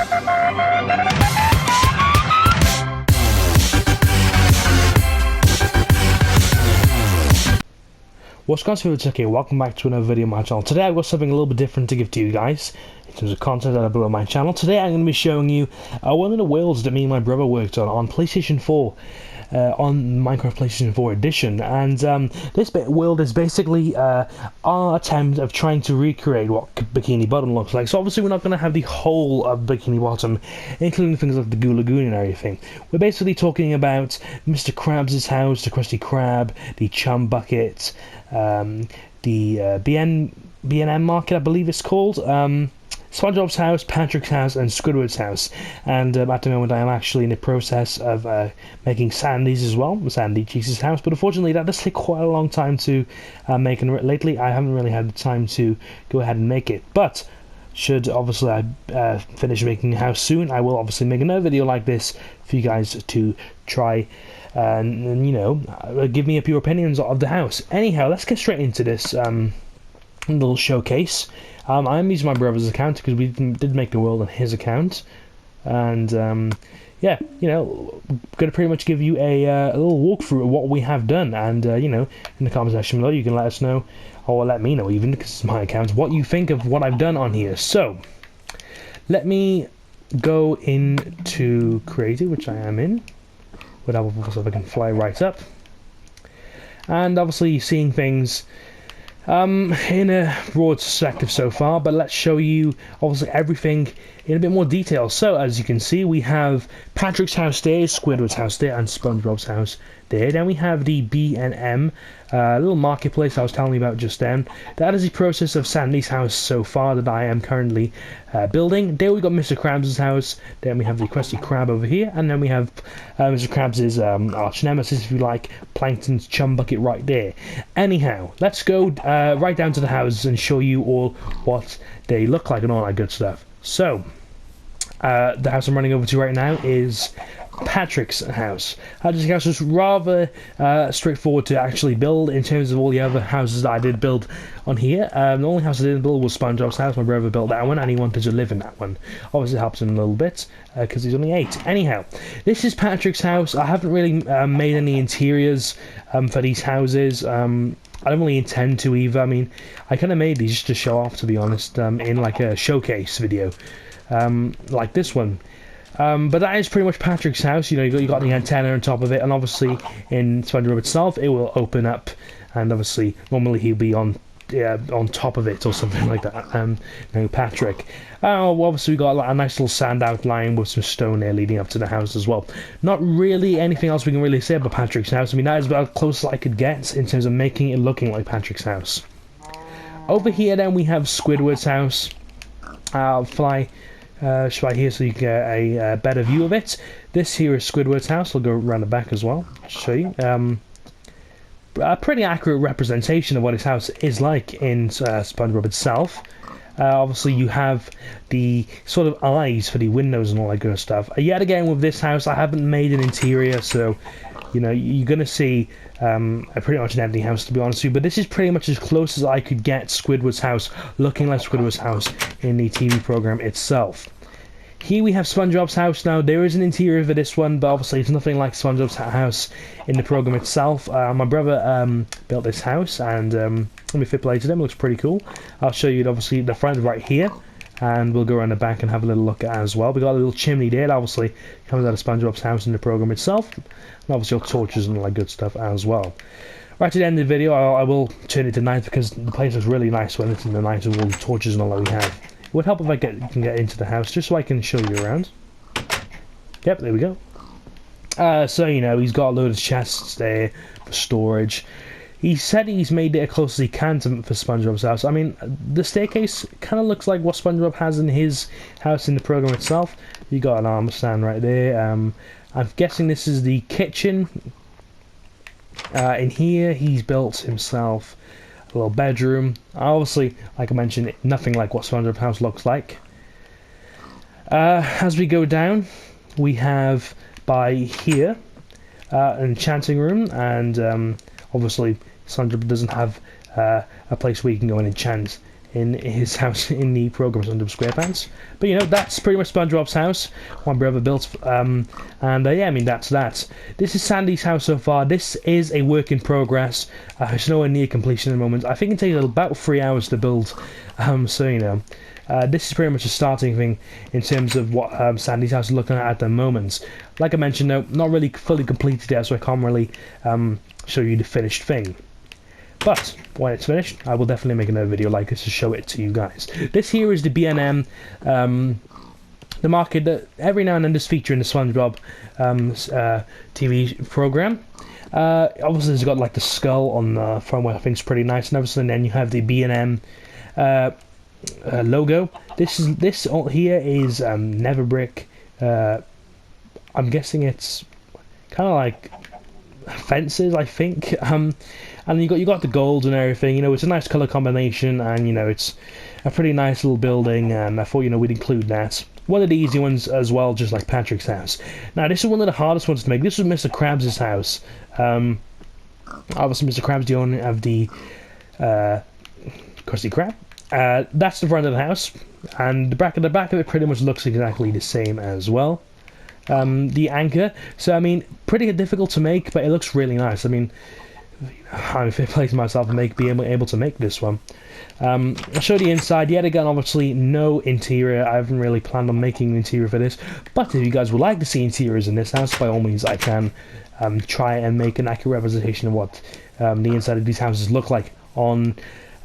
What's going on, it's okay, welcome back to another video on my channel. Today I've got something a little bit different to give to you guys in terms of content that I put on my channel. Today I'm going to be showing you one of the worlds that me and my brother worked on PlayStation 4, on Minecraft PlayStation 4 edition. And this world is basically our attempt of trying to recreate what Bikini Bottom looks like. So obviously we're not going to have the whole of Bikini Bottom, including things like the Goo Lagoon and everything. We're basically talking about Mr. Krabs' house, the Krusty Krab, the Chum Bucket, the B&M Market, I believe it's called, SpongeBob's house, Patrick's house, and Squidward's house. And at the moment I am actually in the process of making Sandy's as well, Sandy Cheeks' house, but unfortunately that does take quite a long time to make, and lately I haven't really had the time to go ahead and make it. But should obviously I finish making the house soon, I will obviously make another video like this for you guys to try and you know, give me up your opinions of the house. Anyhow, let's get straight into this little showcase. I'm using my brother's account because we did make the world on his account, and yeah, you know, gonna pretty much give you a little walkthrough of what we have done, and you know, in the comment section below you can let us know, or let me know even, because it's my account, what you think of what I've done on here. So let me go into creative, which I am in. So if I can fly right up, and obviously seeing things in a broad perspective so far, but let's show you obviously everything in a bit more detail. So as you can see, we have Patrick's house there, Squidward's house there, and SpongeBob's house there. Then we have the B&M little marketplace I was telling you about just then. That is the process of Sandy's house so far that I am currently building. There we got Mr. Krabs' house. Then we have the Krusty Krab over here, and then we have Mr. Krabs' arch nemesis, if you like, Plankton's Chum Bucket right there. Anyhow, let's go right down to the houses and show you all what they look like and all that good stuff. So the house I'm running over to right now is Patrick's house. This house was rather straightforward to actually build in terms of all the other houses that I did build on here. The only house I didn't build was SpongeBob's house. My brother built that one, and he wanted to live in that one. Obviously it helps him a little bit because he's only 8. Anyhow, this is Patrick's house. I haven't really made any interiors for these houses. I don't really intend to either. I mean, I kind of made these just to show off, to be honest, in like a showcase video, like this one. But that is pretty much Patrick's house. You know, you got the antenna on top of it, and obviously in SpongeBob itself, it will open up, and obviously normally he'll be on top of it or something like that. You know, Patrick. Well, obviously we got a nice little sand outline with some stone there leading up to the house as well. Not really anything else we can really say about Patrick's house. I mean, that is about as close as I could get in terms of making it looking like Patrick's house. Over here then we have Squidward's house. I'll fly right here so you get a better view of it. This here is Squidward's house. I'll go around the back as well, show you. A pretty accurate representation of what his house is like in SpongeBob itself. Obviously you have the sort of eyes for the windows and all that good stuff. Yet again with this house I haven't made an interior, so you know, you're going to see a pretty much an empty house, to be honest with you. But this is pretty much as close as I could get Squidward's house looking like Squidward's house in the TV program itself. Here we have SpongeBob's house. Now there is an interior for this one, but obviously it's nothing like SpongeBob's house in the program itself. My brother built this house, and let me flip play to them. It looks pretty cool. I'll show you obviously the front right here, and we'll go around the back and have a little look at it as well. We got a little chimney there that obviously comes out of SpongeBob's house in the program itself, and obviously your torches and all that good stuff as well. Right at the end of the video I will turn it to night because the place looks really nice when it's in the night with all the torches and all that we have. It would help if I can get into the house just so I can show you around. Yep, there we go. So you know, he's got a load of chests there for storage. He said he's made it as close as he can for SpongeBob's house. I mean, the staircase kind of looks like what SpongeBob has in his house in the program itself. You got an armor stand right there. I'm guessing this is the kitchen. In here, he's built himself a little bedroom. Obviously, like I mentioned, nothing like what SpongeBob's house looks like. As we go down, we have by here an enchanting room, and obviously SpongeBob doesn't have a place where you can go and enchant in his house in the programs under SquarePants. But you know, that's pretty much SpongeBob's house, my brother built, and yeah, I mean that's that. This is Sandy's house so far. This is a work in progress. It's nowhere near completion at the moment. I think it takes about 3 hours to build, so you know. This is pretty much a starting thing in terms of what Sandy's house is looking at the moment. Like I mentioned, though, not really fully completed yet, so I can't really show you the finished thing. But when it's finished, I will definitely make another video like this to show it to you guys. This here is the BNM, the market that every now and then does feature in the SpongeBob TV program. Obviously, it's got like the skull on the front, which I think is pretty nice, and obviously then you have the BNM logo. This here is Neverbrick. I'm guessing it's kind of like fences, I think. And you got the gold and everything. You know, it's a nice color combination, and you know, it's a pretty nice little building. And I thought, you know, we'd include that. One of the easy ones as well, just like Patrick's house. Now, this is one of the hardest ones to make. This was Mr. Krabs' house. Obviously, Mr. Krabs, the owner of the Krusty Krab. That's the front of the house, and the back of it pretty much looks exactly the same as well. The anchor, so I mean, pretty difficult to make, but it looks really nice. I mean, I'm fair play to myself and being able to make this one. I'll show the inside. Yet again, obviously no interior. I haven't really planned on making an interior for this, but if you guys would like to see interiors in this house, by all means I can try and make an accurate representation of what the inside of these houses look like on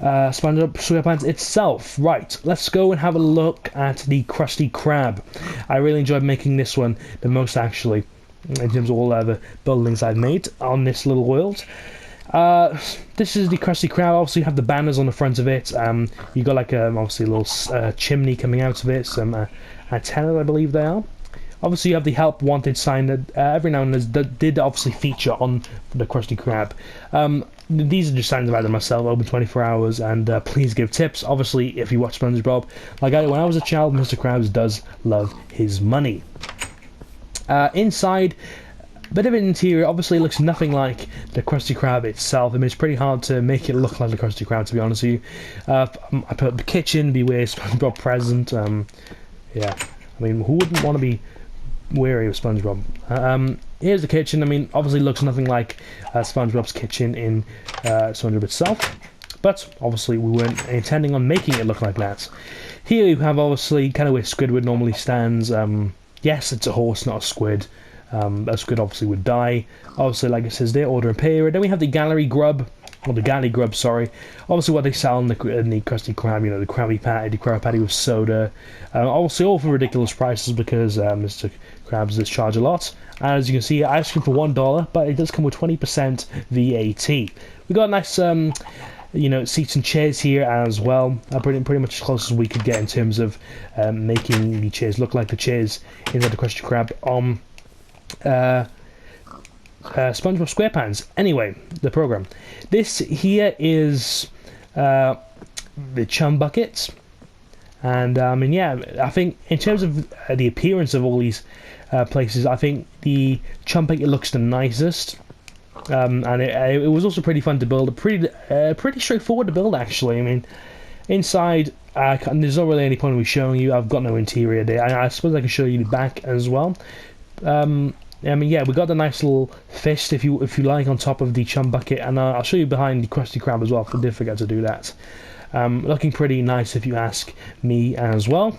SpongeBob SquarePants itself. Right, let's go and have a look at the Krusty Krab. I really enjoyed making this one the most, actually, in terms of all the buildings I've made on this little world. This is the Krusty Krab. Obviously, you have the banners on the front of it. You got like obviously a little chimney coming out of it. Some antennas, I believe they are. Obviously, you have the help wanted sign that every now and then did obviously feature on the Krusty Krab. These are just signs about them myself, open 24 hours, and please give tips. Obviously, if you watch SpongeBob, like when I was a child, Mr. Krabs does love his money. Inside, a bit of an interior. Obviously, it looks nothing like the Krusty Krab itself. I mean, it's pretty hard to make it look like the Krusty Krab, to be honest with you. I put up the kitchen, beware SpongeBob present. Yeah, I mean, who wouldn't want to be wary of SpongeBob? Here's the kitchen. I mean, obviously looks nothing like SpongeBob's kitchen in SpongeBob itself, but obviously we weren't intending on making it look like that. Here you have obviously kind of where Squidward normally stands. Yes, it's a horse, not a squid. A squid obviously would die. Obviously, like it says there, Order and Period. Then we have the Gallery Grub, or the Galley Grub, sorry. Obviously what they sell in the Krusty Krab, you know, the Krabby Patty, the Krabby Patty with soda. Obviously all for ridiculous prices because Mr. Krabs does charge a lot. And as you can see, ice cream for $1, but it does come with 20% VAT. We got nice, you know, seats and chairs here as well. Pretty much as close as we could get in terms of making the chairs look like the chairs in the Krusty Krab on SpongeBob SquarePants. Anyway, the program. This here is the Chum Bucket, and I mean, yeah, I think in terms of the appearance of all these places, I think the Chum Bucket looks the nicest, and it was also pretty fun to build. Pretty straightforward to build, actually. I mean, inside, there's not really any point in me showing you. I've got no interior there. I suppose I can show you the back as well. I mean, yeah, we got the nice little fist, if you like, on top of the Chum Bucket, and I'll show you behind the Krusty Krab as well, if I did forget to do that. Looking pretty nice, if you ask me as well.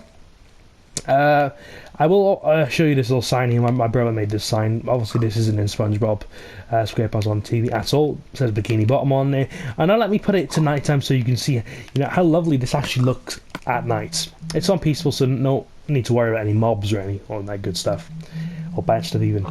I will show you this little sign here. My brother made this sign. Obviously, this isn't in SpongeBob SquarePants on TV at all. It says Bikini Bottom on there. And now let me put it to nighttime so you can see, you know, how lovely this actually looks at night. It's on peaceful, so no need to worry about any mobs or all that good stuff. Or bad stuff even.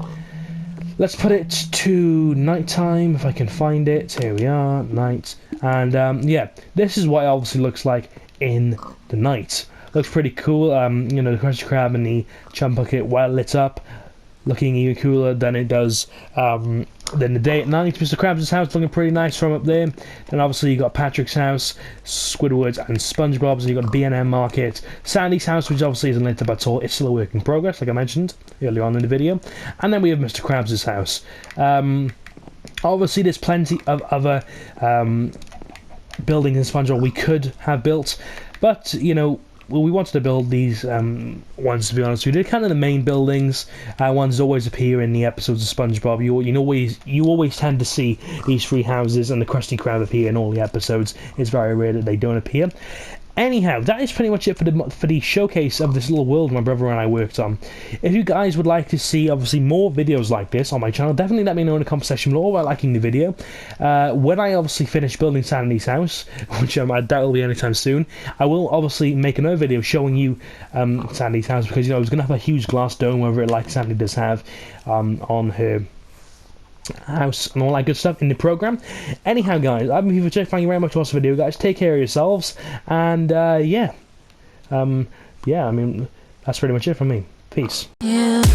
Let's put it to nighttime if I can find it. Here we are, night. And yeah, this is what it obviously looks like in the night. Looks pretty cool. You know, the Krusty Krab and the Chum Bucket well lit up, looking even cooler than it does than the day at night. Mr. Krabs' house looking pretty nice from up there. Then obviously you got Patrick's house, Squidward's and SpongeBob's, and you got the B&M Market. Sandy's house, which obviously isn't lit up at all. It's still a work in progress, like I mentioned earlier on in the video. And then we have Mr. Krabs' house. Obviously there's plenty of other buildings in SpongeBob we could have built, but you know, well, we wanted to build these ones, to be honest. We did kind of the main buildings, ones that always appear in the episodes of SpongeBob. You always tend to see these three houses and the Krusty Krab appear in all the episodes. It's very rare that they don't appear. Anyhow, that is pretty much it for the showcase of this little world my brother and I worked on. If you guys would like to see, obviously, more videos like this on my channel, definitely let me know in the comment section below by liking the video. When I obviously finish building Sandy's house, which I doubt will be anytime soon, I will obviously make another video showing you Sandy's house, because, you know, it's going to have a huge glass dome over it like Sandy does have on her house and all that good stuff in the program. Anyhow, guys, I've been here for Jake. Thank you very much for watching the video, guys. Take care of yourselves, and yeah, I mean, that's pretty much it from me. Peace. Yeah.